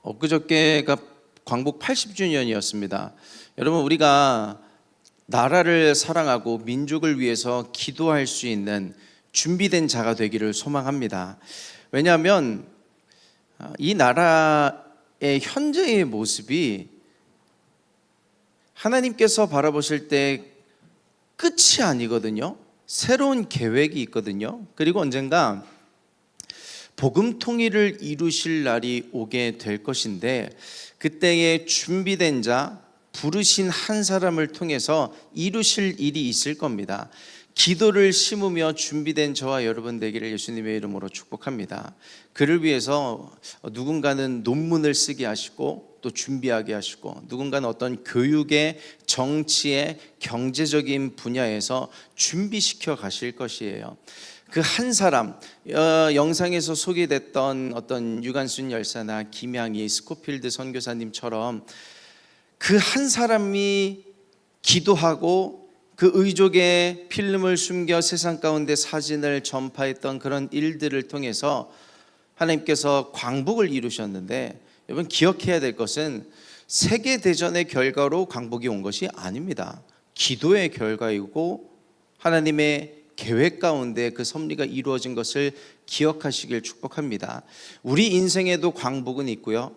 엊그저께가 광복 80주년이었습니다. 여러분, 우리가 나라를 사랑하고 민족을 위해서 기도할 수 있는 준비된 자가 되기를 소망합니다. 왜냐하면 이 나라의 현재의 모습이 하나님께서 바라보실 때 끝이 아니거든요. 새로운 계획이 있거든요. 그리고 언젠가 복음 통일을 이루실 날이 오게 될 것인데, 그때에 준비된 자, 부르신 한 사람을 통해서 이루실 일이 있을 겁니다. 기도를 심으며 준비된 저와 여러분 되기를 예수님의 이름으로 축복합니다. 그를 위해서 누군가는 논문을 쓰게 하시고 또 준비하게 하시고, 누군가는 어떤 교육의, 정치의, 경제적인 분야에서 준비시켜 가실 것이에요. 그 한 사람, 영상에서 소개됐던 어떤 유관순 열사나 김양희, 스코필드 선교사님처럼 그 한 사람이 기도하고 그 의족에 필름을 숨겨 세상 가운데 사진을 전파했던 그런 일들을 통해서 하나님께서 광복을 이루셨는데, 여러분 기억해야 될 것은 세계대전의 결과로 광복이 온 것이 아닙니다. 기도의 결과이고 하나님의 계획 가운데 그 섭리가 이루어진 것을 기억하시길 축복합니다. 우리 인생에도 광복은 있고요,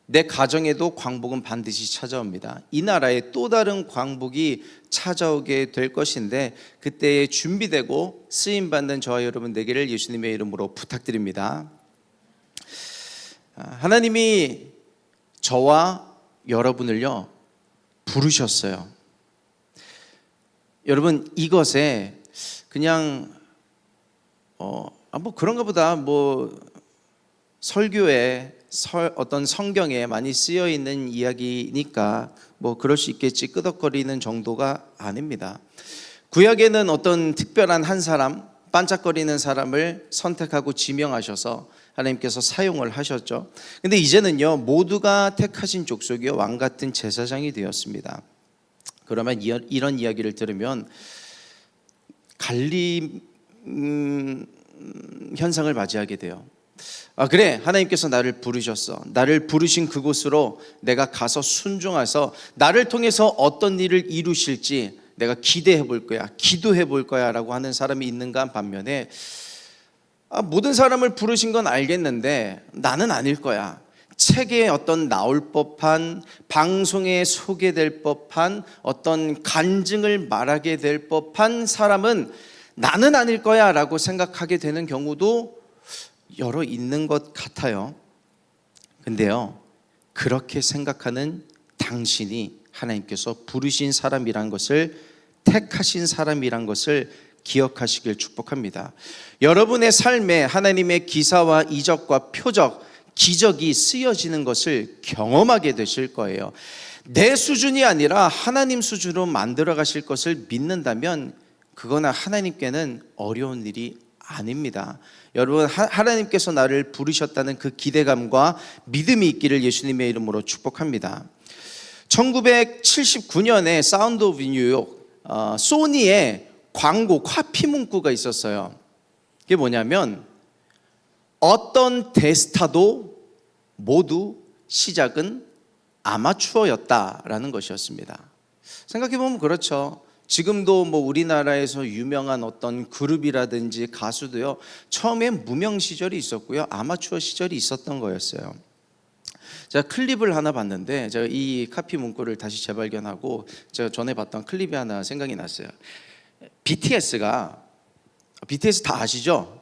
내 가정에도 광복은 반드시 찾아옵니다. 이 나라에 또 다른 광복이 찾아오게 될 것인데, 그때에 준비되고 쓰임받는 저와 여러분 되기를 예수님의 이름으로 부탁드립니다. 하나님이 저와 여러분을요 부르셨어요. 여러분, 이것에 그냥 뭐 그런가 보다, 뭐 설교에 어떤 성경에 많이 쓰여 있는 이야기니까 뭐 그럴 수 있겠지 끄덕거리는 정도가 아닙니다. 구약에는 어떤 특별한 한 사람, 반짝거리는 사람을 선택하고 지명하셔서 하나님께서 사용을 하셨죠. 근데 이제는요 모두가 택하신 족속이요 왕 같은 제사장이 되었습니다. 그러면 이런 이야기를 들으면 갈림 현상을 맞이하게 돼요. 그래, 하나님께서 나를 부르셨어. 나를 부르신 그곳으로 내가 가서 순종해서 나를 통해서 어떤 일을 이루실지 내가 기대해 볼 거야, 기도해 볼 거야 라고 하는 사람이 있는가 반면에, 모든 사람을 부르신 건 알겠는데 나는 아닐 거야, 책에 어떤 나올 법한, 방송에 소개될 법한, 어떤 간증을 말하게 될 법한 사람은 나는 아닐 거야 라고 생각하게 되는 경우도 여러 있는 것 같아요. 근데요, 그렇게 생각하는 당신이 하나님께서 부르신 사람이란 것을, 택하신 사람이란 것을 기억하시길 축복합니다. 여러분의 삶에 하나님의 기사와 이적과 표적, 기적이 쓰여지는 것을 경험하게 되실 거예요. 내 수준이 아니라 하나님 수준으로 만들어 가실 것을 믿는다면 그거나 하나님께는 어려운 일이 아닙니다. 여러분, 하나님께서 나를 부르셨다는 그 기대감과 믿음이 있기를 예수님의 이름으로 축복합니다. 1979년에 사운드 오브 뉴욕, 소니의 광고 카피 문구가 있었어요. 그게 뭐냐면, 어떤 대스타도 모두 시작은 아마추어였다라는 것이었습니다. 생각해보면 그렇죠. 지금도 뭐 우리나라에서 유명한 어떤 그룹이라든지 가수도요, 처음엔 무명 시절이 있었고요, 아마추어 시절이 있었던 거였어요. 제가 클립을 하나 봤는데, 제가 이 카피 문구를 다시 재발견하고 제가 전에 봤던 클립이 하나 생각이 났어요. BTS 다 아시죠?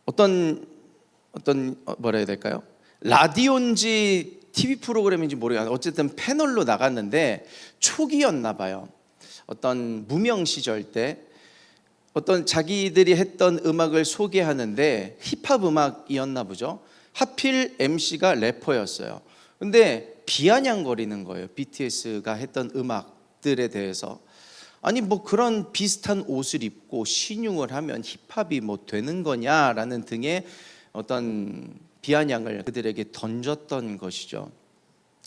어떤 뭐라 해야 될까요? 라디오인지 TV 프로그램인지 모르겠어요. 어쨌든 패널로 나갔는데 초기였나 봐요. 어떤 무명 시절 때 어떤 자기들이 했던 음악을 소개하는데 힙합 음악이었나 보죠. 하필 MC가 래퍼였어요. 근데 비아냥거리는 거예요, BTS가 했던 음악들에 대해서. 아니 뭐 그런 비슷한 옷을 입고 신용을 하면 힙합이 뭐 되는 거냐라는 등의 어떤 비아냥을 그들에게 던졌던 것이죠.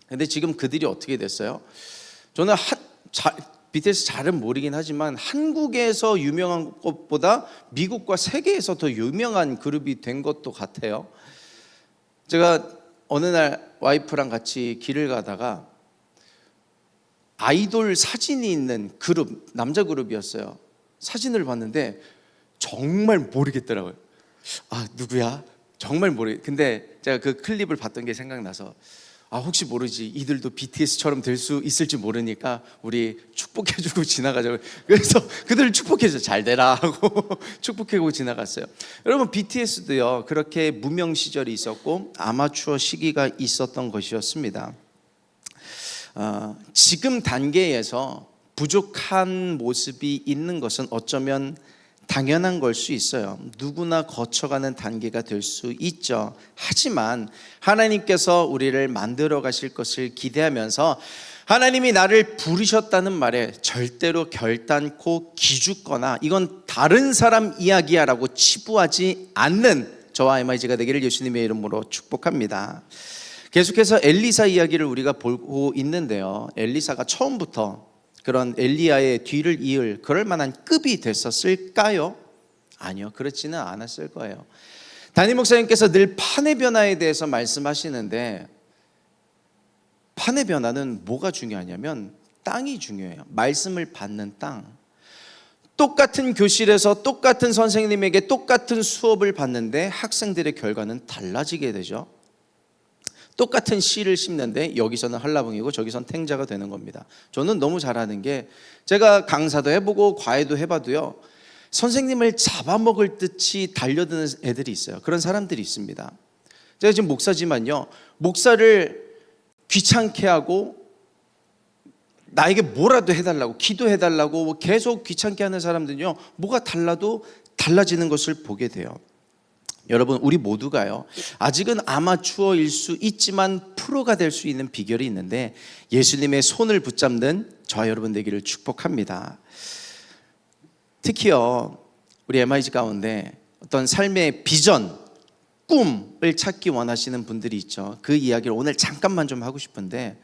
근데 지금 그들이 어떻게 됐어요? 저는 BTS 잘은 모르긴 하지만 한국에서 유명한 것보다 미국과 세계에서 더 유명한 그룹이 된 것도 같아요. 제가 어느 날 와이프랑 같이 길을 가다가 아이돌 사진이 있는 그룹, 남자 그룹이었어요. 사진을 봤는데 정말 모르겠더라고요. 아, 누구야? 정말 근데 제가 그 클립을 봤던 게 생각나서, 아, 혹시 모르지, 이들도 BTS처럼 될 수 있을지 모르니까 우리 축복해주고 지나가자고. 그래서 그들을 축복해서 잘 되라 하고 축복해주고 지나갔어요. 여러분, BTS도요 그렇게 무명 시절이 있었고 아마추어 시기가 있었던 것이었습니다. 지금 단계에서 부족한 모습이 있는 것은 어쩌면 당연한 걸 수 있어요. 누구나 거쳐가는 단계가 될 수 있죠. 하지만 하나님께서 우리를 만들어 가실 것을 기대하면서 하나님이 나를 부르셨다는 말에 절대로 결단코 기죽거나 이건 다른 사람 이야기야 라고 치부하지 않는 저와 MIG가 되기를 예수님의 이름으로 축복합니다. 계속해서 엘리사 이야기를 우리가 보고 있는데요, 엘리사가 처음부터 그런 엘리야의 뒤를 이을 그럴 만한 급이 됐었을까요? 아니요, 그렇지는 않았을 거예요. 담임 목사님께서 늘 판의 변화에 대해서 말씀하시는데, 판의 변화는 뭐가 중요하냐면 땅이 중요해요. 말씀을 받는 땅. 똑같은 교실에서 똑같은 선생님에게 똑같은 수업을 받는데 학생들의 결과는 달라지게 되죠. 똑같은 씨를 심는데 여기서는 한라봉이고 저기서는 탱자가 되는 겁니다. 저는 너무 잘하는 게, 제가 강사도 해보고 과외도 해봐도요, 선생님을 잡아먹을 듯이 달려드는 애들이 있어요. 그런 사람들이 있습니다. 제가 지금 목사지만요, 목사를 귀찮게 하고 나에게 뭐라도 해달라고, 기도해달라고 계속 귀찮게 하는 사람들은요, 뭐가 달라도 달라지는 것을 보게 돼요. 여러분, 우리 모두가요, 아직은 아마추어일 수 있지만 프로가 될 수 있는 비결이 있는데, 예수님의 손을 붙잡는 저와 여러분 되기를 축복합니다. 특히요, 우리 MIG 가운데 어떤 삶의 비전, 꿈을 찾기 원하시는 분들이 있죠. 그 이야기를 오늘 잠깐만 좀 하고 싶은데,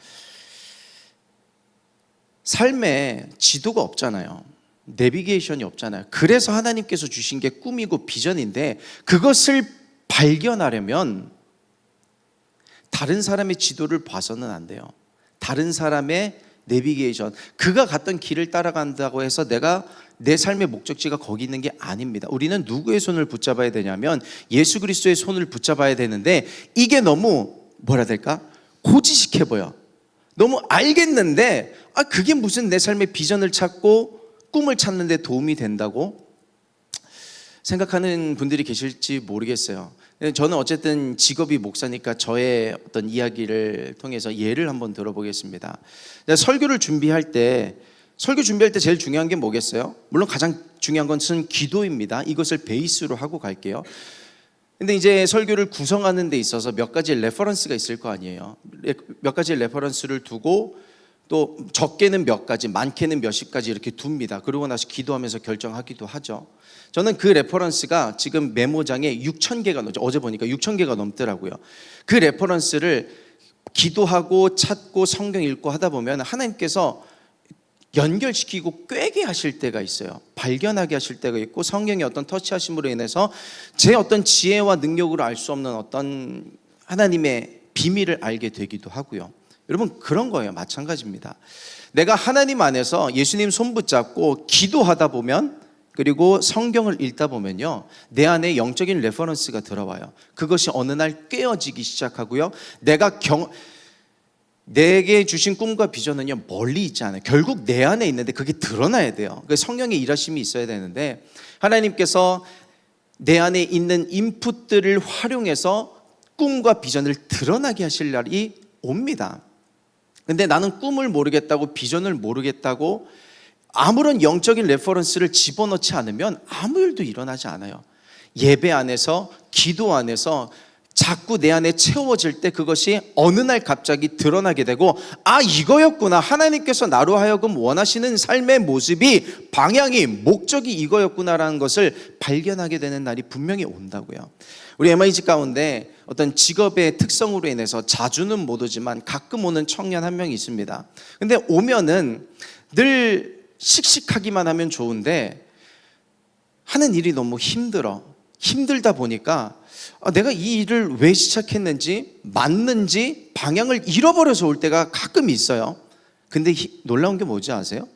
삶에 지도가 없잖아요. 내비게이션이 없잖아요. 그래서 하나님께서 주신 게 꿈이고 비전인데, 그것을 발견하려면 다른 사람의 지도를 봐서는 안 돼요. 다른 사람의 내비게이션, 그가 갔던 길을 따라간다고 해서 내가 내 삶의 목적지가 거기 있는 게 아닙니다. 우리는 누구의 손을 붙잡아야 되냐면 예수 그리스도의 손을 붙잡아야 되는데, 이게 너무 뭐라 될까? 고지식해 보여. 너무 알겠는데 그게 무슨 내 삶의 비전을 찾고 꿈을 찾는 데 도움이 된다고 생각하는 분들이 계실지 모르겠어요. 저는 어쨌든 직업이 목사니까 저의 어떤 이야기를 통해서 예를 한번 들어보겠습니다. 설교 준비할 때 제일 중요한 게 뭐겠어요? 물론 가장 중요한 것은 기도입니다. 이것을 베이스로 하고 갈게요. 근데 이제 설교를 구성하는 데 있어서 몇 가지 레퍼런스가 있을 거 아니에요. 몇 가지 레퍼런스를 두고 또 적게는 몇 가지, 많게는 몇십 가지 이렇게 둡니다. 그러고 나서 기도하면서 결정하기도 하죠. 저는 그 레퍼런스가 지금 메모장에 6,000개가 넘죠. 어제 보니까 6,000개가 넘더라고요. 그 레퍼런스를 기도하고 찾고 성경 읽고 하다 보면 하나님께서 연결시키고 꿰게 하실 때가 있어요. 발견하게 하실 때가 있고, 성경의 어떤 터치하심으로 인해서 제 어떤 지혜와 능력으로 알 수 없는 어떤 하나님의 비밀을 알게 되기도 하고요. 여러분, 그런 거예요. 마찬가지입니다. 내가 하나님 안에서 예수님 손 붙잡고 기도하다 보면, 그리고 성경을 읽다 보면요, 내 안에 영적인 레퍼런스가 들어와요. 그것이 어느 날 깨어지기 시작하고요, 내게 주신 꿈과 비전은요, 멀리 있지 않아요. 결국 내 안에 있는데 그게 드러나야 돼요. 성령의 일하심이 있어야 되는데, 하나님께서 내 안에 있는 인풋들을 활용해서 꿈과 비전을 드러나게 하실 날이 옵니다. 근데 나는 꿈을 모르겠다고, 비전을 모르겠다고 아무런 영적인 레퍼런스를 집어넣지 않으면 아무 일도 일어나지 않아요. 예배 안에서, 기도 안에서 자꾸 내 안에 채워질 때 그것이 어느 날 갑자기 드러나게 되고, 이거였구나, 하나님께서 나로 하여금 원하시는 삶의 모습이, 방향이, 목적이 이거였구나라는 것을 발견하게 되는 날이 분명히 온다고요. 우리 MIG 가운데 어떤 직업의 특성으로 인해서 자주는 못 오지만 가끔 오는 청년 한 명이 있습니다. 근데 오면은 늘 씩씩하기만 하면 좋은데 하는 일이 너무 힘들어. 힘들다 보니까 내가 이 일을 왜 시작했는지 맞는지 방향을 잃어버려서 올 때가 가끔 있어요. 근데 놀라운 게 뭔지 아세요?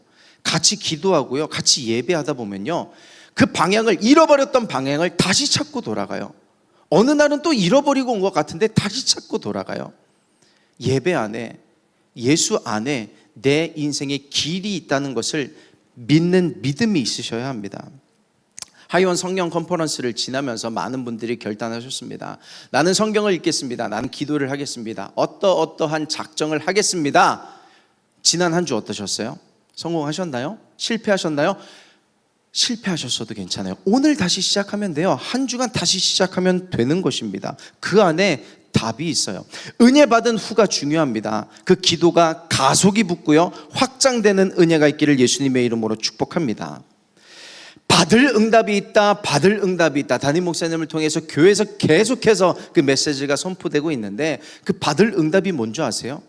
같이 기도하고요, 같이 예배하다 보면요, 그 방향을 잃어버렸던 방향을 다시 찾고 돌아가요. 어느 날은 또 잃어버리고 온 것 같은데 다시 찾고 돌아가요. 예배 안에, 예수 안에 내 인생의 길이 있다는 것을 믿는 믿음이 있으셔야 합니다. 하이원 성령 컨퍼런스를 지나면서 많은 분들이 결단하셨습니다. 나는 성경을 읽겠습니다. 나는 기도를 하겠습니다. 어떠한 작정을 하겠습니다. 지난 한 주 어떠셨어요? 성공하셨나요? 실패하셨나요? 실패하셨어도 괜찮아요. 오늘 다시 시작하면 돼요. 한 주간 다시 시작하면 되는 것입니다. 그 안에 답이 있어요. 은혜 받은 후가 중요합니다. 그 기도가 가속이 붙고요, 확장되는 은혜가 있기를 예수님의 이름으로 축복합니다. 받을 응답이 있다, 받을 응답이 있다. 담임 목사님을 통해서 교회에서 계속해서 그 메시지가 선포되고 있는데, 그 받을 응답이 뭔지 아세요?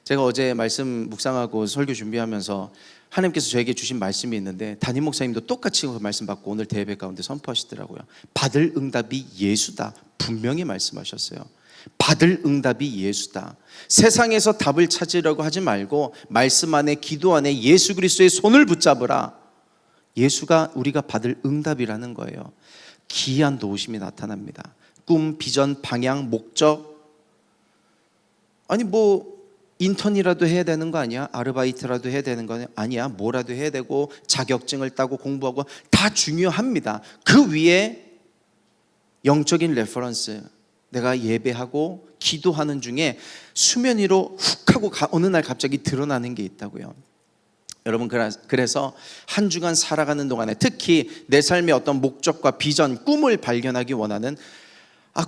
제가 어제 말씀 묵상하고 설교 준비하면서 하나님께서 저에게 주신 말씀이 있는데, 담임 목사님도 똑같이 그 말씀 받고 오늘 대예배 가운데 선포하시더라고요. 받을 응답이 예수다, 분명히 말씀하셨어요. 받을 응답이 예수다. 세상에서 답을 찾으려고 하지 말고 말씀 안에, 기도 안에 예수 그리스도의 손을 붙잡으라. 예수가 우리가 받을 응답이라는 거예요. 기이한 도우심이 나타납니다. 꿈, 비전, 방향, 목적. 아니 인턴이라도 해야 되는 거 아니야? 아르바이트라도 해야 되는 거 아니야? 뭐라도 해야 되고 자격증을 따고 공부하고 다 중요합니다. 그 위에 영적인 레퍼런스, 내가 예배하고 기도하는 중에 수면 위로 훅 하고 어느 날 갑자기 드러나는 게 있다고요. 여러분, 그래서 한 주간 살아가는 동안에 특히 내 삶의 어떤 목적과 비전, 꿈을 발견하기 원하는,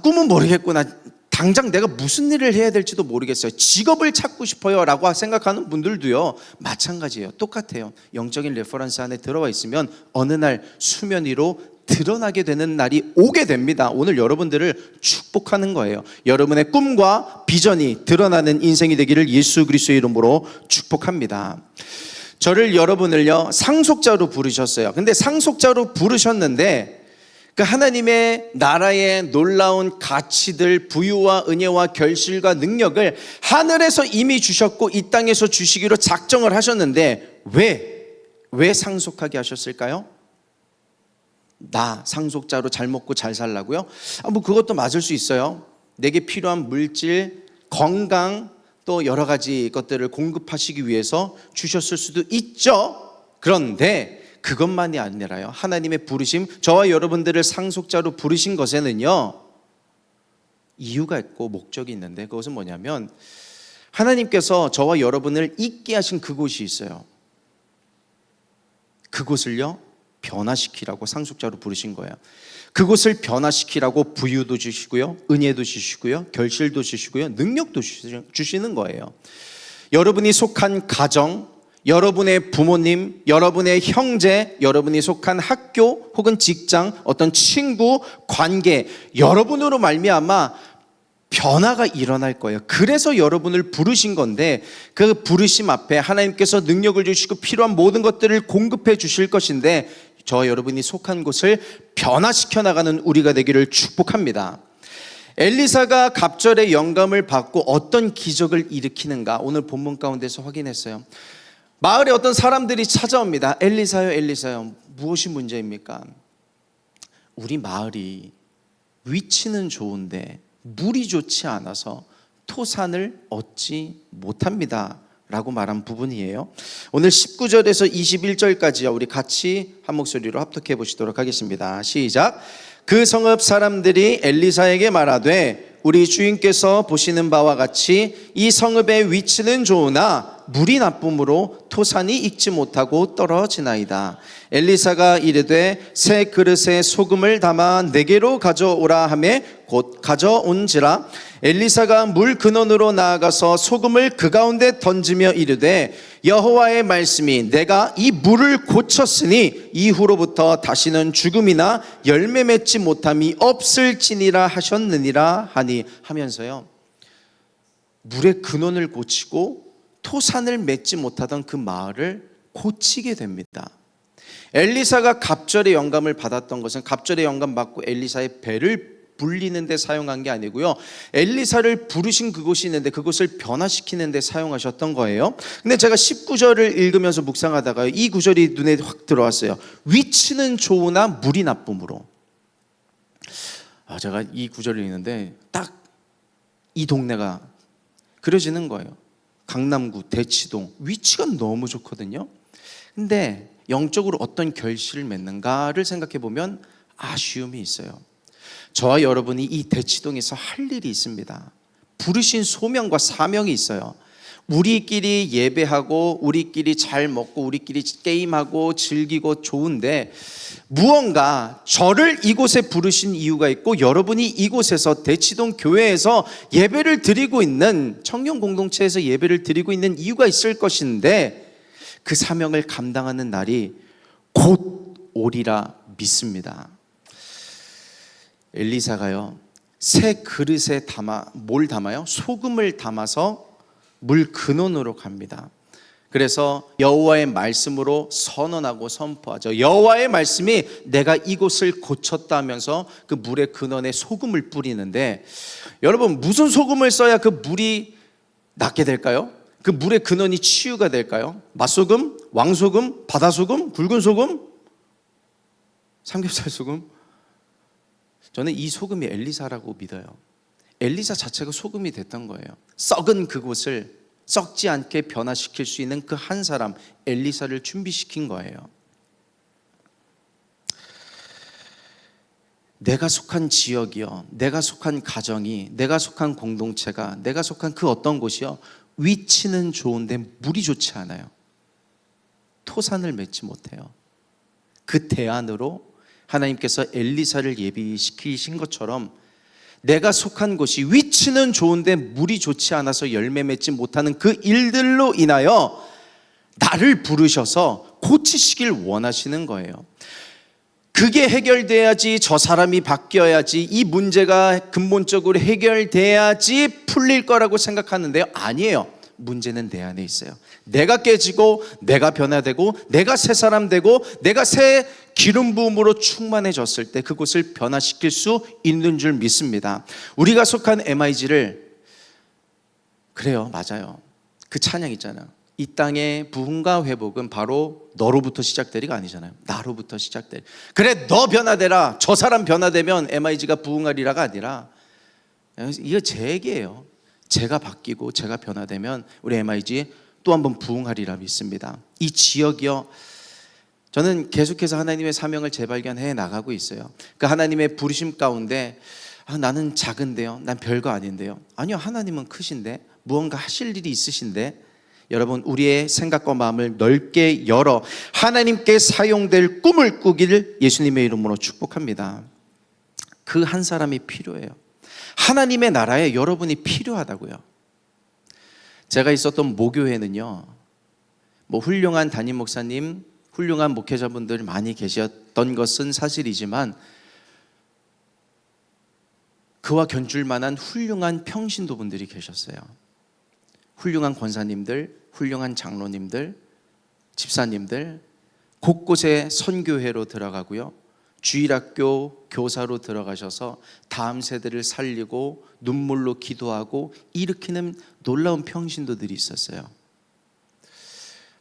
꿈은 모르겠구나, 당장 내가 무슨 일을 해야 될지도 모르겠어요, 직업을 찾고 싶어요 라고 생각하는 분들도요, 마찬가지예요. 똑같아요. 영적인 레퍼런스 안에 들어와 있으면 어느 날 수면 위로 드러나게 되는 날이 오게 됩니다. 오늘 여러분들을 축복하는 거예요. 여러분의 꿈과 비전이 드러나는 인생이 되기를 예수 그리스도의 이름으로 축복합니다. 저를, 여러분을요, 상속자로 부르셨어요. 근데 상속자로 부르셨는데 그 하나님의 나라의 놀라운 가치들, 부유와 은혜와 결실과 능력을 하늘에서 이미 주셨고 이 땅에서 주시기로 작정을 하셨는데 왜 상속하게 하셨을까요? 나 상속자로 잘 먹고 잘 살라고요? 그것도 맞을 수 있어요. 내게 필요한 물질, 건강, 또 여러 가지 것들을 공급하시기 위해서 주셨을 수도 있죠. 그런데 그것만이 아니라요, 하나님의 부르심, 저와 여러분들을 상속자로 부르신 것에는요, 이유가 있고 목적이 있는데, 그것은 뭐냐면 하나님께서 저와 여러분을 있게 하신 그곳이 있어요. 그곳을요, 변화시키라고 상속자로 부르신 거예요. 그곳을 변화시키라고 부유도 주시고요, 은혜도 주시고요, 결실도 주시고요, 능력도 주시는 거예요. 여러분이 속한 가정, 여러분의 부모님, 여러분의 형제, 여러분이 속한 학교 혹은 직장, 어떤 친구, 관계, 여러분으로 말미암아 변화가 일어날 거예요. 그래서 여러분을 부르신 건데, 그 부르심 앞에 하나님께서 능력을 주시고 필요한 모든 것들을 공급해 주실 것인데, 저와 여러분이 속한 곳을 변화시켜 나가는 우리가 되기를 축복합니다. 엘리사가 갑절의 영감을 받고 어떤 기적을 일으키는가, 오늘 본문 가운데서 확인했어요. 마을에 어떤 사람들이 찾아옵니다. 엘리사요, 엘리사요, 무엇이 문제입니까? 우리 마을이 위치는 좋은데 물이 좋지 않아서 토산을 얻지 못합니다 라고 말한 부분이에요. 오늘 19절에서 21절까지요, 우리 같이 한 목소리로 합독해 보시도록 하겠습니다. 시작. 그 성읍 사람들이 엘리사에게 말하되 우리 주인께서 보시는 바와 같이 이 성읍의 위치는 좋으나 물이 나쁨으로 토산이 익지 못하고 떨어지나이다. 엘리사가 이르되 새 그릇에 소금을 담아 내게로 가져오라 하매 곧 가져온지라. 엘리사가 물 근원으로 나아가서 소금을 그 가운데 던지며 이르되 여호와의 말씀이 내가 이 물을 고쳤으니 이후로부터 다시는 죽음이나 열매 맺지 못함이 없을지니라 하셨느니라 하니, 하면서요, 물의 근원을 고치고 토산을 맺지 못하던 그 마을을 고치게 됩니다. 엘리사가 갑절의 영감을 받았던 것은 갑절의 영감 받고 엘리사의 배를 불리는 데 사용한 게 아니고요, 엘리사를 부르신 그곳이 있는데 그곳을 변화시키는 데 사용하셨던 거예요. 근데 제가 19절을 읽으면서 묵상하다가 이 구절이 눈에 확 들어왔어요. 위치는 좋으나 물이 나쁨으로. 제가 이 구절을 읽는데 딱 이 동네가 그려지는 거예요. 강남구 대치동, 위치가 너무 좋거든요. 근데 영적으로 어떤 결실을 맺는가를 생각해 보면 아쉬움이 있어요. 저와 여러분이 이 대치동에서 할 일이 있습니다. 부르신 소명과 사명이 있어요. 우리끼리 예배하고 우리끼리 잘 먹고 우리끼리 게임하고 즐기고 좋은데, 무언가 저를 이곳에 부르신 이유가 있고 여러분이 이곳에서 대치동 교회에서 예배를 드리고 있는, 청년 공동체에서 예배를 드리고 있는 이유가 있을 것인데, 그 사명을 감당하는 날이 곧 오리라 믿습니다. 엘리사가요, 새 그릇에 뭘 담아요? 소금을 담아서 물 근원으로 갑니다. 그래서 여호와의 말씀으로 선언하고 선포하죠. 여호와의 말씀이 내가 이곳을 고쳤다 하면서 그 물의 근원에 소금을 뿌리는데, 여러분 무슨 소금을 써야 그 물이 낫게 될까요? 그 물의 근원이 치유가 될까요? 맛소금? 왕소금? 바다소금? 굵은 소금? 삼겹살 소금? 저는 이 소금이 엘리사라고 믿어요. 엘리사 자체가 소금이 됐던 거예요. 썩은 그곳을 썩지 않게 변화시킬 수 있는 그 한 사람, 엘리사를 준비시킨 거예요. 내가 속한 지역이요, 내가 속한 가정이, 내가 속한 공동체가, 내가 속한 그 어떤 곳이요, 위치는 좋은데 물이 좋지 않아요. 토산을 맺지 못해요. 그 대안으로 하나님께서 엘리사를 예비시키신 것처럼 내가 속한 곳이 위치는 좋은데 물이 좋지 않아서 열매 맺지 못하는 그 일들로 인하여 나를 부르셔서 고치시길 원하시는 거예요. 그게 해결돼야지, 저 사람이 바뀌어야지, 이 문제가 근본적으로 해결돼야지 풀릴 거라고 생각하는데요, 아니에요. 문제는 내 안에 있어요. 내가 깨지고 내가 변화되고 내가 새 사람 되고 내가 새 기름 부음으로 충만해졌을 때 그곳을 변화시킬 수 있는 줄 믿습니다. 우리가 속한 MIG를, 그래요, 맞아요. 그 찬양 있잖아요. 이 땅의 부흥과 회복은 바로 너로부터 시작되리가 아니잖아요. 나로부터 시작되리. 그래, 너 변화되라, 저 사람 변화되면 MIG가 부흥하리라가 아니라, 이거 제 얘기예요. 제가 바뀌고 제가 변화되면 우리 MIG 또 한번 부흥하리라 믿습니다. 이 지역이요, 저는 계속해서 하나님의 사명을 재발견해 나가고 있어요. 그 하나님의 부르심 가운데 나는 작은데요, 난 별거 아닌데요. 아니요, 하나님은 크신데, 무언가 하실 일이 있으신데, 여러분 우리의 생각과 마음을 넓게 열어 하나님께 사용될 꿈을 꾸기를 예수님의 이름으로 축복합니다. 그 한 사람이 필요해요. 하나님의 나라에 여러분이 필요하다고요. 제가 있었던 모교회는요, 훌륭한 담임 목사님, 훌륭한 목회자분들 많이 계셨던 것은 사실이지만 그와 견줄 만한 훌륭한 평신도분들이 계셨어요. 훌륭한 권사님들, 훌륭한 장로님들, 집사님들, 곳곳에 선교회로 들어가고요, 주일학교 교사로 들어가셔서 다음 세대를 살리고 눈물로 기도하고 일으키는 놀라운 평신도들이 있었어요.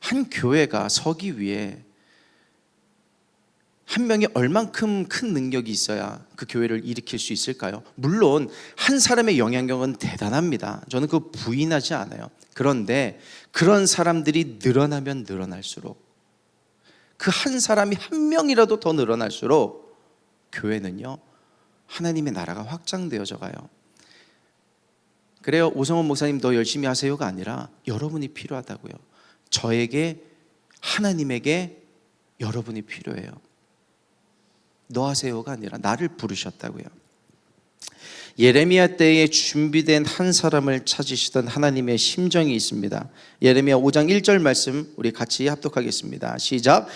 한 교회가 서기 위해 한 명이 얼만큼 큰 능력이 있어야 그 교회를 일으킬 수 있을까요? 물론 한 사람의 영향력은 대단합니다. 저는 그거 부인하지 않아요. 그런데 그런 사람들이 늘어나면 늘어날수록, 그 한 사람이 한 명이라도 더 늘어날수록 교회는요, 하나님의 나라가 확장되어져 가요. 그래요, 오성원 목사님 더 열심히 하세요가 아니라 여러분이 필요하다고요. 저에게, 하나님에게 여러분이 필요해요. 너 하세요가 아니라 나를 부르셨다고요. 예레미야 때에 준비된 한 사람을 찾으시던 하나님의 심정이 있습니다. 예레미야 5장 1절 말씀 우리 같이 합독하겠습니다. 시작.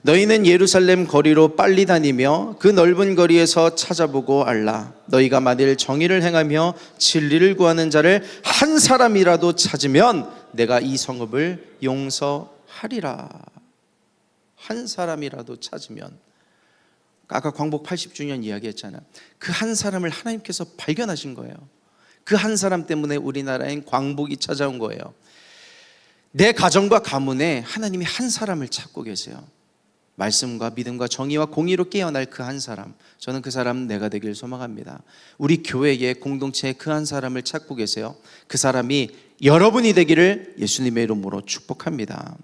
너희는 예루살렘 거리로 빨리 다니며 그 넓은 거리에서 찾아보고 알라. 너희가 만일 정의를 행하며 진리를 구하는 자를 한 사람이라도 찾으면 내가 이 성읍을 용서하리라. 한 사람이라도 찾으면, 아까 광복 80주년 이야기했잖아요. 그 한 사람을 하나님께서 발견하신 거예요. 그 한 사람 때문에 우리나라엔 광복이 찾아온 거예요. 내 가정과 가문에 하나님이 한 사람을 찾고 계세요. 말씀과 믿음과 정의와 공의로 깨어날 그 한 사람, 저는 그 사람 내가 되길 소망합니다. 우리 교회의 공동체에 그 한 사람을 찾고 계세요. 그 사람이 여러분이 되기를 예수님의 이름으로 축복합니다.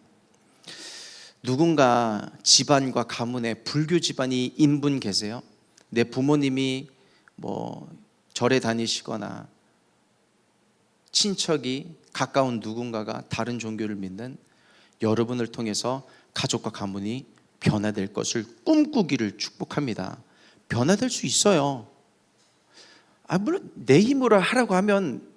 누군가 집안과 가문에 불교 집안이 인분 계세요? 내 부모님이 절에 다니시거나 친척이 가까운 누군가가 다른 종교를 믿는, 여러분을 통해서 가족과 가문이 변화될 것을 꿈꾸기를 축복합니다. 변화될 수 있어요. 물론 내 힘으로 하라고 하면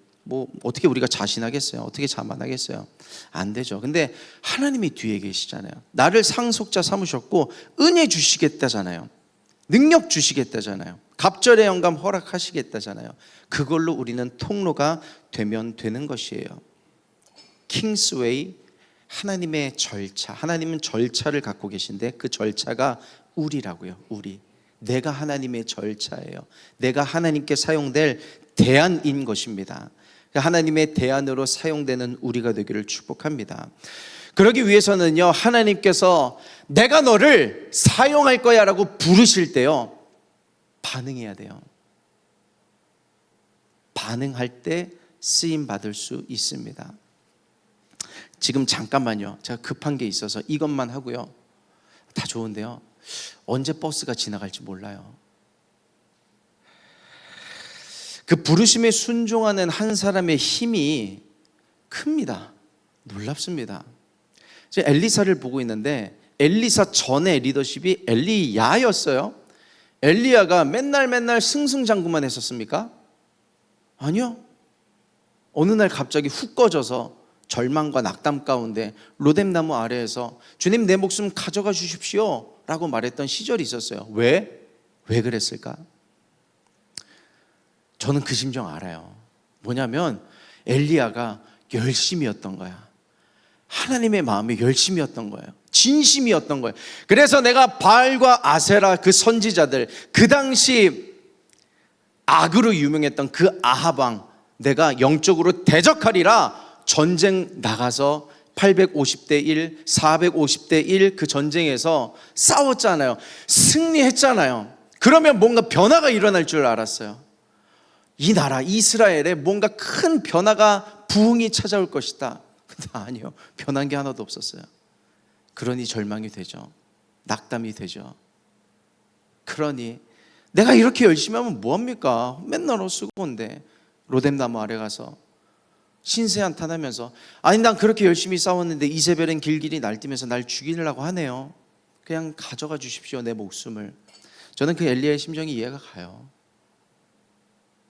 어떻게 우리가 자신하겠어요? 어떻게 자만하겠어요? 안 되죠. 근데 하나님이 뒤에 계시잖아요. 나를 상속자 삼으셨고 은혜 주시겠다잖아요. 능력 주시겠다잖아요. 갑절의 영감 허락하시겠다잖아요. 그걸로 우리는 통로가 되면 되는 것이에요. 킹스웨이, 하나님의 절차. 하나님은 절차를 갖고 계신데 그 절차가 우리라고요. 우리. 내가 하나님의 절차예요. 내가 하나님께 사용될 대안인 것입니다. 하나님의 대안으로 사용되는 우리가 되기를 축복합니다. 그러기 위해서는요, 하나님께서 내가 너를 사용할 거야 라고 부르실 때요, 반응해야 돼요. 반응할 때 쓰임 받을 수 있습니다. 지금 잠깐만요, 제가 급한 게 있어서 이것만 하고요, 다 좋은데요, 언제 버스가 지나갈지 몰라요. 그 부르심에 순종하는 한 사람의 힘이 큽니다. 놀랍습니다. 제가 엘리사를 보고 있는데, 엘리사 전에 리더십이 엘리야였어요. 엘리야가 맨날 승승장구만 했었습니까? 아니요. 어느 날 갑자기 훅 꺼져서 절망과 낙담 가운데 로뎀나무 아래에서 주님 내 목숨 가져가 주십시오 라고 말했던 시절이 있었어요. 왜 그랬을까? 저는 그 심정 알아요. 뭐냐면 엘리야가 열심이었던 거야. 하나님의 마음이 열심이었던 거예요. 진심이었던 거예요. 그래서 내가 바알과 아세라 그 선지자들, 그 당시 악으로 유명했던 그 아합 왕, 내가 영적으로 대적하리라 전쟁 나가서 850대 1, 450대 1 그 전쟁에서 싸웠잖아요. 승리했잖아요. 그러면 뭔가 변화가 일어날 줄 알았어요. 이 나라 이스라엘에 뭔가 큰 변화가, 부흥이 찾아올 것이다. 근데 아니요, 변한 게 하나도 없었어요. 그러니 절망이 되죠. 낙담이 되죠. 그러니 내가 이렇게 열심히 하면 뭐합니까? 맨날 헛수고인데. 로뎀나무 아래 가서 신세 한탄하면서, 아니 난 그렇게 열심히 싸웠는데 이세벨은 길길이 날뛰면서 날 죽이려고 하네요. 그냥 가져가 주십시오 내 목숨을. 저는 그 엘리야의 심정이 이해가 가요.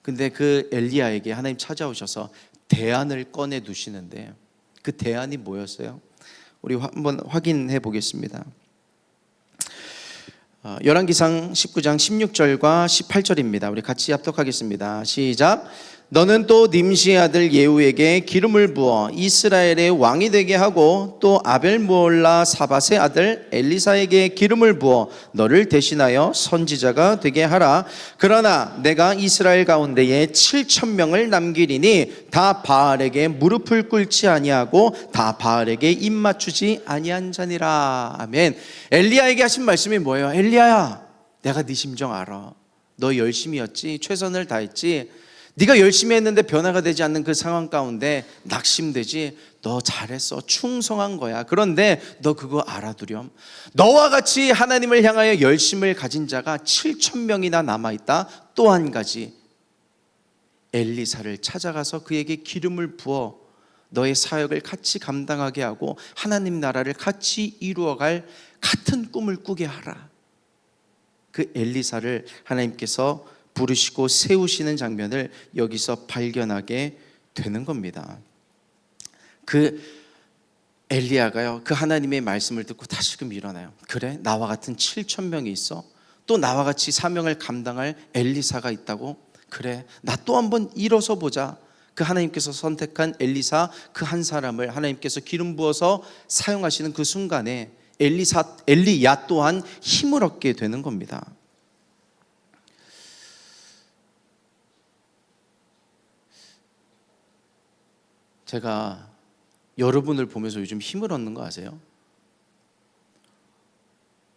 근데 그 엘리야에게 하나님 찾아오셔서 대안을 꺼내 두시는데, 그 대안이 뭐였어요? 우리 한번 확인해 보겠습니다. 열왕기상 19장 16절과 18절입니다. 우리 같이 합독하겠습니다. 시작. 너는 또 님시의 아들 예후에게 기름을 부어 이스라엘의 왕이 되게 하고, 또 아벨므올라 사밧의 아들 엘리사에게 기름을 부어 너를 대신하여 선지자가 되게 하라. 그러나 내가 이스라엘 가운데에 7,000명을 남기리니 다 바알에게 무릎을 꿇지 아니하고 다 바알에게 입 맞추지 아니한 자니라. 아멘. 엘리야에게 하신 말씀이 뭐예요? 엘리야야, 내가 네 심정 알아. 너 열심히 했지, 최선을 다했지. 네가 열심히 했는데 변화가 되지 않는 그 상황 가운데 낙심되지. 너 잘했어, 충성한 거야. 그런데 너 그거 알아두렴. 너와 같이 하나님을 향하여 열심을 가진 자가 7,000명이나 남아있다. 또 한 가지, 엘리사를 찾아가서 그에게 기름을 부어 너의 사역을 같이 감당하게 하고 하나님 나라를 같이 이루어갈 같은 꿈을 꾸게 하라. 그 엘리사를 하나님께서 부르시고 세우시는 장면을 여기서 발견하게 되는 겁니다. 그 엘리야가요, 그 하나님의 말씀을 듣고 다시금 일어나요. 그래, 나와 같은 7,000명이 있어? 또 나와 같이 사명을 감당할 엘리사가 있다고? 그래, 나 또 한번 일어서 보자. 그 하나님께서 선택한 엘리사 그 한 사람을 하나님께서 기름 부어서 사용하시는 그 순간에 엘리야 또한 힘을 얻게 되는 겁니다. 제가 여러분을 보면서 요즘 힘을 얻는 거 아세요?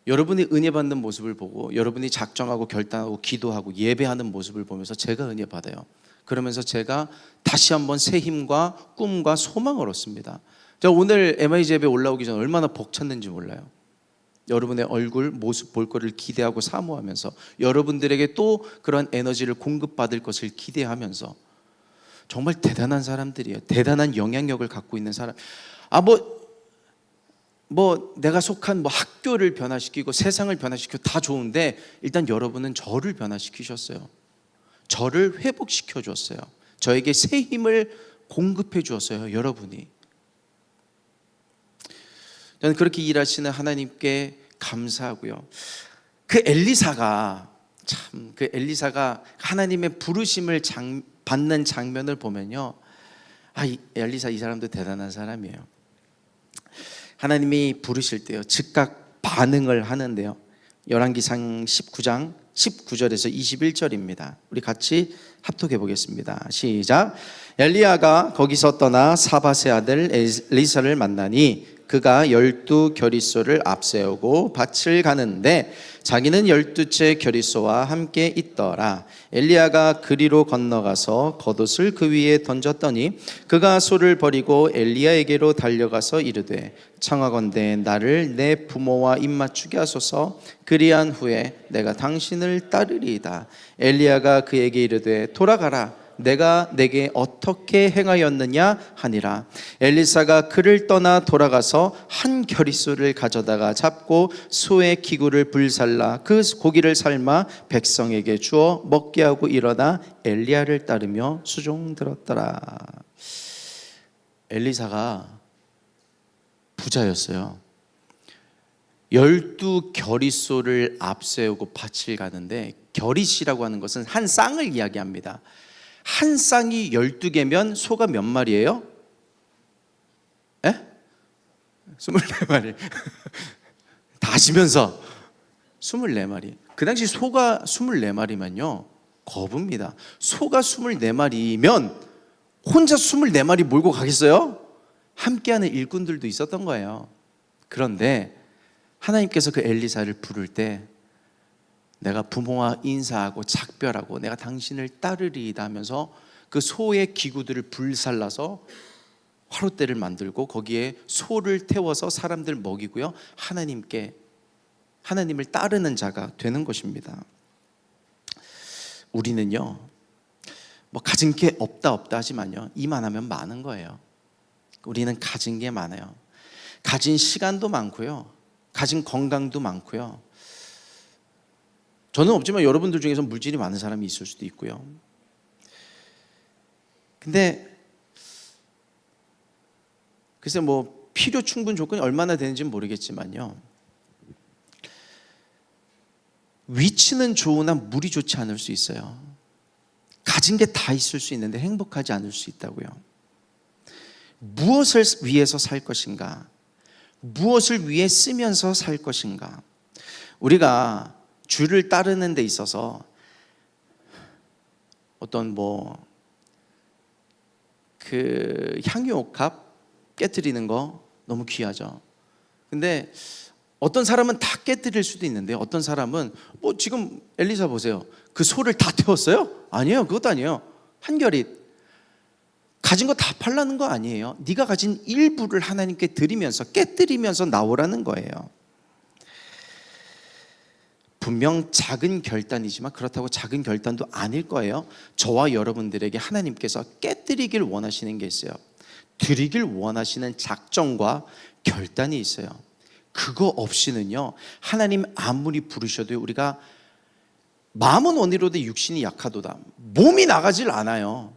여러분이 은혜 받는 모습을 보고 여러분이 작정하고 결단하고 기도하고 예배하는 모습을 보면서 제가 은혜 받아요. 그러면서 제가 다시 한번 새 힘과 꿈과 소망을 얻습니다. 제가 오늘 MIG 예배 올라오기 전에 얼마나 벅찼는지 몰라요. 여러분의 얼굴, 모습 볼 거를 기대하고 사모하면서 여러분들에게 또 그런 에너지를 공급받을 것을 기대하면서 정말 대단한 사람들이에요. 대단한 영향력을 갖고 있는 사람. 내가 속한 학교를 변화시키고 세상을 변화시키고 다 좋은데 일단 여러분은 저를 변화시키셨어요. 저를 회복시켜 줬어요. 저에게 새 힘을 공급해 주었어요. 여러분이. 저는 그렇게 일하시는 하나님께 감사하고요. 그 엘리사가 하나님의 부르심을 받는 장면을 보면요, 엘리사 이 사람도 대단한 사람이에요. 하나님이 부르실 때요 즉각 반응을 하는데요. 열왕기상 19장 19절에서 21절입니다. 우리 같이 합독해 보겠습니다. 시작. 엘리야가 거기서 떠나 사밧의 아들 엘리사를 만나니 그가 12겨리소를 앞세우고 밭을 가는데 자기는 12채 겨리소와 함께 있더라. 엘리야가 그리로 건너가서 겉옷을 그 위에 던졌더니 그가 소를 버리고 엘리야에게로 달려가서 이르되 청하건대 나를 내 부모와 입맞추게 하소서. 그리한 후에 내가 당신을 따르리이다. 엘리야가 그에게 이르되 돌아가라. 내가 내게 어떻게 행하였느냐 하니라. 엘리사가 그를 떠나 돌아가서 한 겨리소를 가져다가 잡고 소의 기구를 불살라 그 고기를 삶아 백성에게 주어 먹게 하고 일어나 엘리야를 따르며 수종들었더라. 엘리사가 부자였어요. 12겨리소를 앞세우고 밭을 가는데, 겨릿이라고 하는 것은 한 쌍을 이야기합니다. 한 쌍이 12개면 소가 몇 마리예요? 24마리. 다 하시면서 24마리. 그 당시 소가 24마리면요 거부입니다. 소가 24마리면 혼자 24마리 몰고 가겠어요? 함께하는 일꾼들도 있었던 거예요. 그런데 하나님께서 그 엘리사를 부를 때 내가 부모와 인사하고 작별하고 내가 당신을 따르리이다 하면서 그 소의 기구들을 불살라서 화롯대를 만들고 거기에 소를 태워서 사람들 먹이고요, 하나님을 따르는 자가 되는 것입니다. 우리는요 가진 게 없다 하지만요 이만하면 많은 거예요. 우리는 가진 게 많아요. 가진 시간도 많고요, 가진 건강도 많고요. 저는 없지만 여러분들 중에서 물질이 많은 사람이 있을 수도 있고요. 근데 글쎄 필요 충분 조건이 얼마나 되는지는 모르겠지만요, 위치는 좋으나 물이 좋지 않을 수 있어요. 가진 게 다 있을 수 있는데 행복하지 않을 수 있다고요. 무엇을 위해서 살 것인가? 무엇을 위해 쓰면서 살 것인가? 우리가 주를 따르는 데 있어서 어떤 향유옥합 깨트리는 거 너무 귀하죠. 근데 어떤 사람은 다 깨트릴 수도 있는데 어떤 사람은 지금 엘리사 보세요. 그 소를 다 태웠어요? 아니에요. 그것도 아니에요. 한 겨릿 가진 거 다 팔라는 거 아니에요. 네가 가진 일부를 하나님께 드리면서 깨트리면서 나오라는 거예요. 분명 작은 결단이지만 그렇다고 작은 결단도 아닐 거예요. 저와 여러분들에게 하나님께서 깨뜨리길 원하시는 게 있어요. 드리길 원하시는 작정과 결단이 있어요. 그거 없이는요 하나님 아무리 부르셔도 우리가 마음은 원이로되 육신이 약하도다, 몸이 나가질 않아요.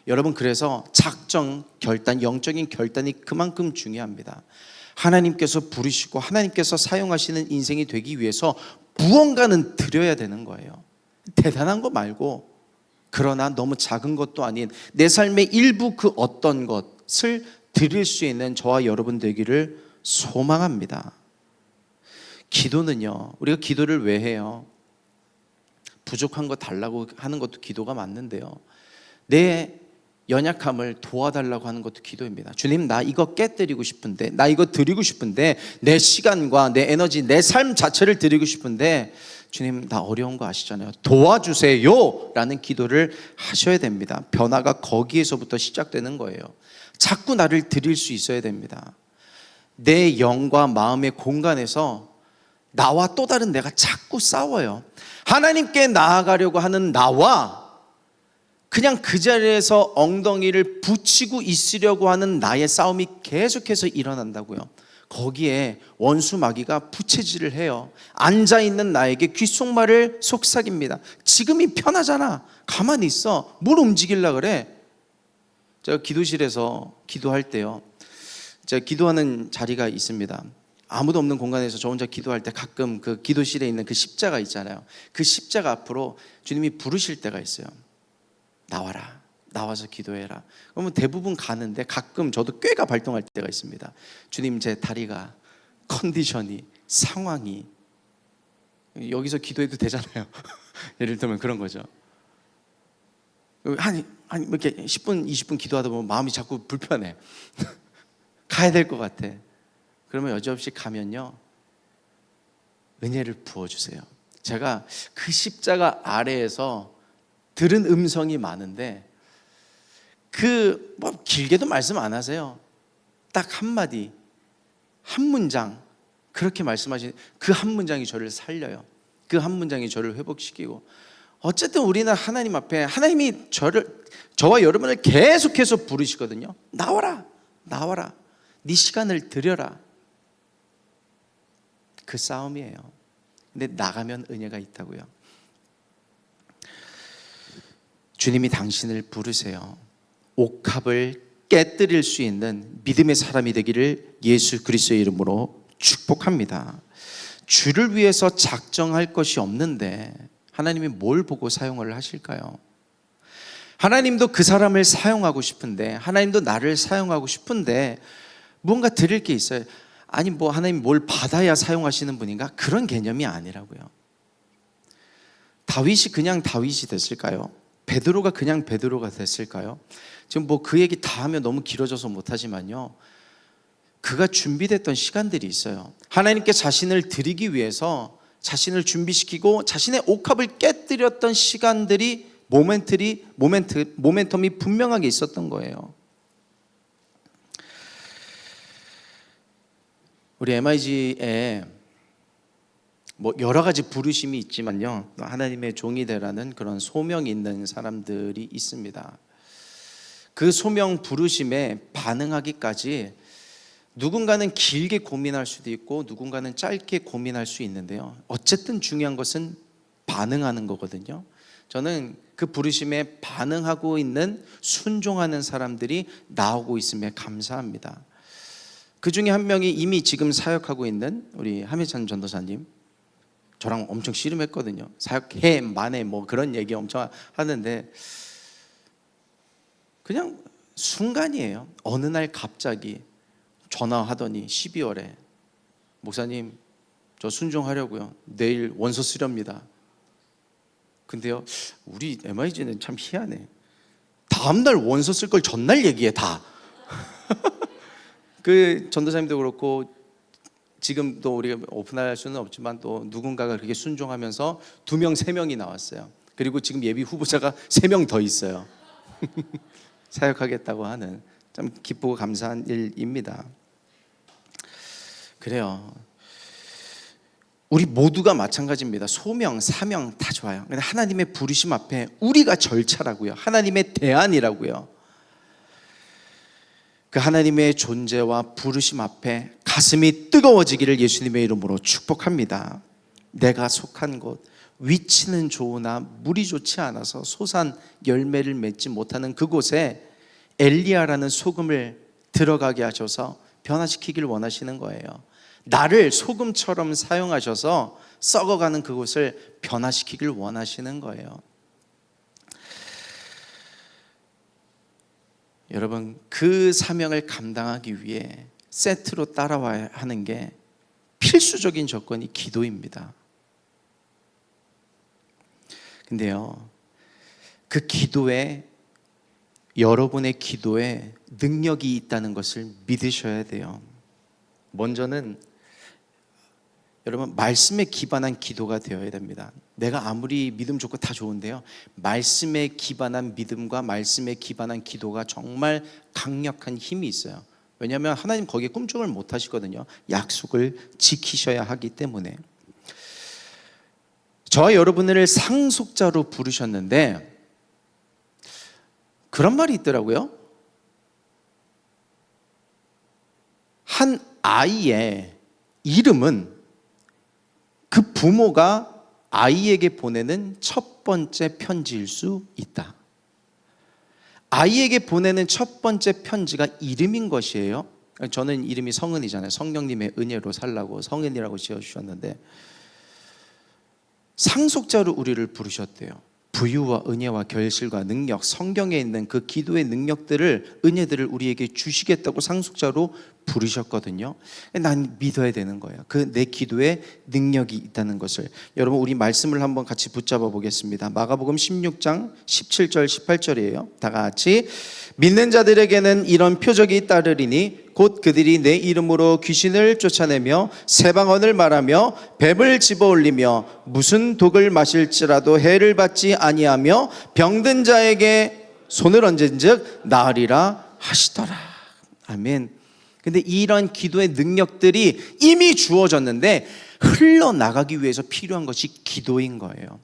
여러분, 그래서 작정, 결단, 영적인 결단이 그만큼 중요합니다. 하나님께서 부르시고 하나님께서 사용하시는 인생이 되기 위해서 무언가는 드려야 되는 거예요. 대단한 거 말고, 그러나 너무 작은 것도 아닌 내 삶의 일부 그 어떤 것을 드릴 수 있는 저와 여러분 되기를 소망합니다. 기도는요, 우리가 기도를 왜 해요? 부족한 거 달라고 하는 것도 기도가 맞는데요, 내 연약함을 도와달라고 하는 것도 기도입니다. 주님, 나 이거 깨뜨리고 싶은데, 나 이거 드리고 싶은데, 내 시간과 내 에너지, 내 삶 자체를 드리고 싶은데, 주님, 나 어려운 거 아시잖아요, 도와주세요 라는 기도를 하셔야 됩니다. 변화가 거기에서부터 시작되는 거예요. 자꾸 나를 드릴 수 있어야 됩니다. 내 영과 마음의 공간에서 나와 또 다른 내가 자꾸 싸워요. 하나님께 나아가려고 하는 나와 그냥 그 자리에서 엉덩이를 붙이고 있으려고 하는 나의 싸움이 계속해서 일어난다고요. 거기에 원수 마귀가 부채질을 해요. 앉아있는 나에게 귓속말을 속삭입니다. 지금이 편하잖아, 가만히 있어, 뭘 움직이려고 그래. 제가 기도실에서 기도할 때요, 제가 기도하는 자리가 있습니다. 아무도 없는 공간에서 저 혼자 기도할 때 가끔 그 기도실에 있는 그 십자가 있잖아요, 그 십자가 앞으로 주님이 부르실 때가 있어요. 나와라, 나와서 기도해라. 그러면 대부분 가는데 가끔 저도 꾀가 발동할 때가 있습니다. 주님, 제 다리가, 컨디션이, 상황이, 여기서 기도해도 되잖아요. 예를 들면 그런 거죠. 한 이렇게 10분 20분 기도하다 보면 마음이 자꾸 불편해. 가야 될 것 같아. 그러면 여지없이 가면요, 은혜를 부어주세요. 제가 그 십자가 아래에서 들은 음성이 많은데, 뭐 길게도 말씀 안 하세요. 딱 한마디, 한 문장, 그렇게 말씀하신 그 한 문장이 저를 살려요. 그 한 문장이 저를 회복시키고, 어쨌든 우리는 하나님 앞에, 하나님이 저와 여러분을 계속해서 부르시거든요. 나와라, 나와라, 네 시간을 드려라. 그 싸움이에요. 근데 나가면 은혜가 있다고요. 주님이 당신을 부르세요. 옥합을 깨뜨릴 수 있는 믿음의 사람이 되기를 예수 그리스도의 이름으로 축복합니다. 주를 위해서 작정할 것이 없는데 하나님이 뭘 보고 사용을 하실까요? 하나님도 그 사람을 사용하고 싶은데, 하나님도 나를 사용하고 싶은데 뭔가 드릴 게 있어요. 아니 뭐 하나님 뭘 받아야 사용하시는 분인가? 그런 개념이 아니라고요. 다윗이 그냥 다윗이 됐을까요? 베드로가 그냥 베드로가 됐을까요? 지금 뭐 그 얘기 다 하면 너무 길어져서 못하지만요, 그가 준비됐던 시간들이 있어요. 하나님께 자신을 드리기 위해서 자신을 준비시키고 자신의 옥합을 깨뜨렸던 시간들이, 모멘텀이 분명하게 있었던 거예요. 우리 MIG에 뭐 여러 가지 부르심이 있지만요, 하나님의 종이 되라는 그런 소명이 있는 사람들이 있습니다. 그 소명 부르심에 반응하기까지 누군가는 길게 고민할 수도 있고 누군가는 짧게 고민할 수 있는데요, 어쨌든 중요한 것은 반응하는 거거든요. 저는 그 부르심에 반응하고 있는, 순종하는 사람들이 나오고 있음에 감사합니다. 그 중에 한 명이 이미 지금 사역하고 있는 우리 함혜찬 전도사님, 저랑 엄청 씨름했거든요. 사역해 만에 뭐 그런 얘기 엄청 하는데, 그냥 순간이에요. 어느 날 갑자기 전화하더니 12월에 목사님, 저 순종하려고요, 내일 원서 쓰렵니다. 근데요, 우리 MIG는 참 희한해. 다음날 원서 쓸 걸 전날 얘기해 다. 그 전도사님도 그렇고 지금도 우리가 오픈할 수는 없지만 또 누군가가 그렇게 순종하면서 2명, 3명이 나왔어요. 그리고 지금 예비 후보자가 3명 더 있어요. 사역하겠다고 하는, 참 기쁘고 감사한 일입니다. 그래요. 우리 모두가 마찬가지입니다. 소명, 사명 다 좋아요. 근데 하나님의 부르심 앞에 우리가 절차라고요. 하나님의 대안이라고요. 그 하나님의 존재와 부르심 앞에 가슴이 뜨거워지기를 예수님의 이름으로 축복합니다. 내가 속한 곳, 위치는 좋으나 물이 좋지 않아서 소산 열매를 맺지 못하는 그곳에 엘리야라는 소금을 들어가게 하셔서 변화시키길 원하시는 거예요. 나를 소금처럼 사용하셔서 썩어가는 그곳을 변화시키길 원하시는 거예요. 여러분, 그 사명을 감당하기 위해 세트로 따라와야 하는 게 필수적인 조건이 기도입니다. 근데요, 그 기도에, 여러분의 기도에 능력이 있다는 것을 믿으셔야 돼요. 먼저는 여러분, 말씀에 기반한 기도가 되어야 됩니다. 내가 아무리 믿음 좋고 다 좋은데요, 말씀에 기반한 믿음과 말씀에 기반한 기도가 정말 강력한 힘이 있어요. 왜냐하면 하나님 거기에 꿈쩍을 못 하시거든요. 약속을 지키셔야 하기 때문에. 저와 여러분을 상속자로 부르셨는데 그런 말이 있더라고요. 한 아이의 이름은 그 부모가 아이에게 보내는 첫 번째 편지일 수 있다. 아이에게 보내는 첫 번째 편지가 이름인 것이에요. 저는 이름이 성은이잖아요. 성령님의 은혜로 살라고 성은이라고 지어주셨는데, 상속자로 우리를 부르셨대요. 부유와 은혜와 결실과 능력, 성경에 있는 그 기도의 능력들을, 은혜들을 우리에게 주시겠다고 상속자로 부르셨거든요. 난 믿어야 되는 거예요. 그 내 기도에 능력이 있다는 것을. 여러분, 우리 말씀을 한번 같이 붙잡아 보겠습니다. 마가복음 16장 17절 18절이에요. 다 같이. 믿는 자들에게는 이런 표적이 따르리니 곧 그들이 내 이름으로 귀신을 쫓아내며 새 방언을 말하며 뱀을 집어올리며 무슨 독을 마실지라도 해를 받지 아니하며 병든 자에게 손을 얹은즉 나으리라 하시더라. 아멘. 근데 이런 기도의 능력들이 이미 주어졌는데 흘러나가기 위해서 필요한 것이 기도인 거예요.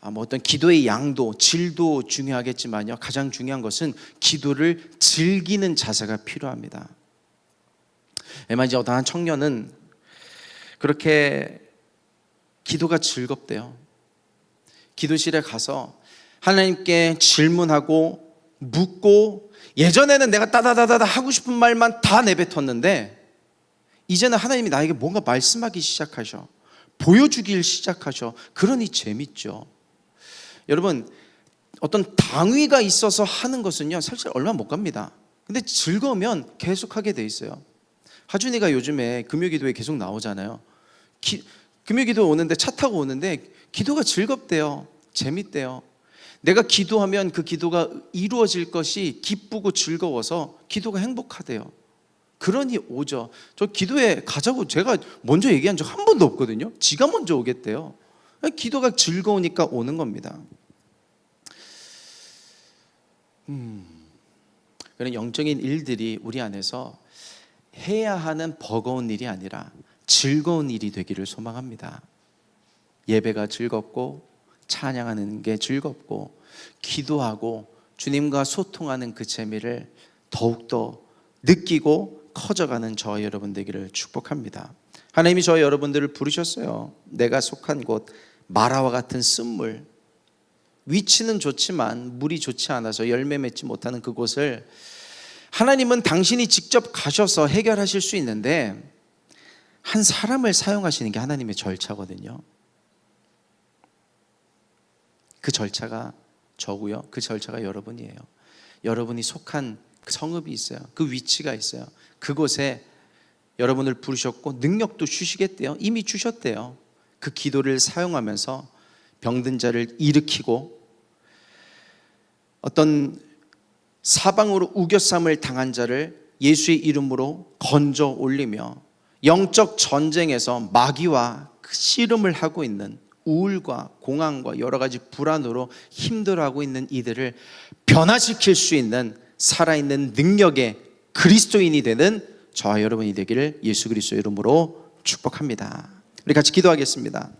어떤 기도의 양도, 질도 중요하겠지만요, 가장 중요한 것은 기도를 즐기는 자세가 필요합니다. 이제 어떤 한 청년은 그렇게 기도가 즐겁대요. 기도실에 가서 하나님께 질문하고 묻고, 예전에는 내가 따다다다다 하고 싶은 말만 다 내뱉었는데 이제는 하나님이 나에게 뭔가 말씀하기 시작하셔, 보여주길 시작하셔. 그러니 재밌죠. 여러분, 어떤 당위가 있어서 하는 것은요, 사실 얼마 못 갑니다. 근데 즐거우면 계속 하게 돼 있어요. 하준이가 요즘에 금요기도에 계속 나오잖아요. 금요기도 오는데, 차 타고 오는데 기도가 즐겁대요. 재밌대요. 내가 기도하면 그 기도가 이루어질 것이 기쁘고 즐거워서 기도가 행복하대요. 그러니 오죠. 저 기도에 가자고 제가 먼저 얘기한 적 한 번도 없거든요. 지가 먼저 오겠대요. 기도가 즐거우니까 오는 겁니다. 그런 영적인 일들이 우리 안에서 해야 하는 버거운 일이 아니라 즐거운 일이 되기를 소망합니다. 예배가 즐겁고 찬양하는 게 즐겁고 기도하고 주님과 소통하는 그 재미를 더욱더 느끼고 커져가는 저와 여러분 되기를 축복합니다. 하나님이 저와 여러분들을 부르셨어요. 내가 속한 곳 마라와 같은 쓴물, 위치는 좋지만 물이 좋지 않아서 열매 맺지 못하는 그곳을 하나님은 당신이 직접 가셔서 해결하실 수 있는데 한 사람을 사용하시는 게 하나님의 절차거든요. 그 절차가 저고요. 그 절차가 여러분이에요. 여러분이 속한 성읍이 있어요. 그 위치가 있어요. 그곳에 여러분을 부르셨고 능력도 주시겠대요. 이미 주셨대요. 그 기도를 사용하면서 병든 자를 일으키고 어떤 사방으로 우겨쌈을 당한 자를 예수의 이름으로 건져 올리며 영적 전쟁에서 마귀와 씨름을 하고 있는 우울과 공황과 여러 가지 불안으로 힘들어하고 있는 이들을 변화시킬 수 있는 살아있는 능력의 그리스도인이 되는 저와 여러분이 되기를 예수 그리스도의 이름으로 축복합니다. 우리 같이 기도하겠습니다.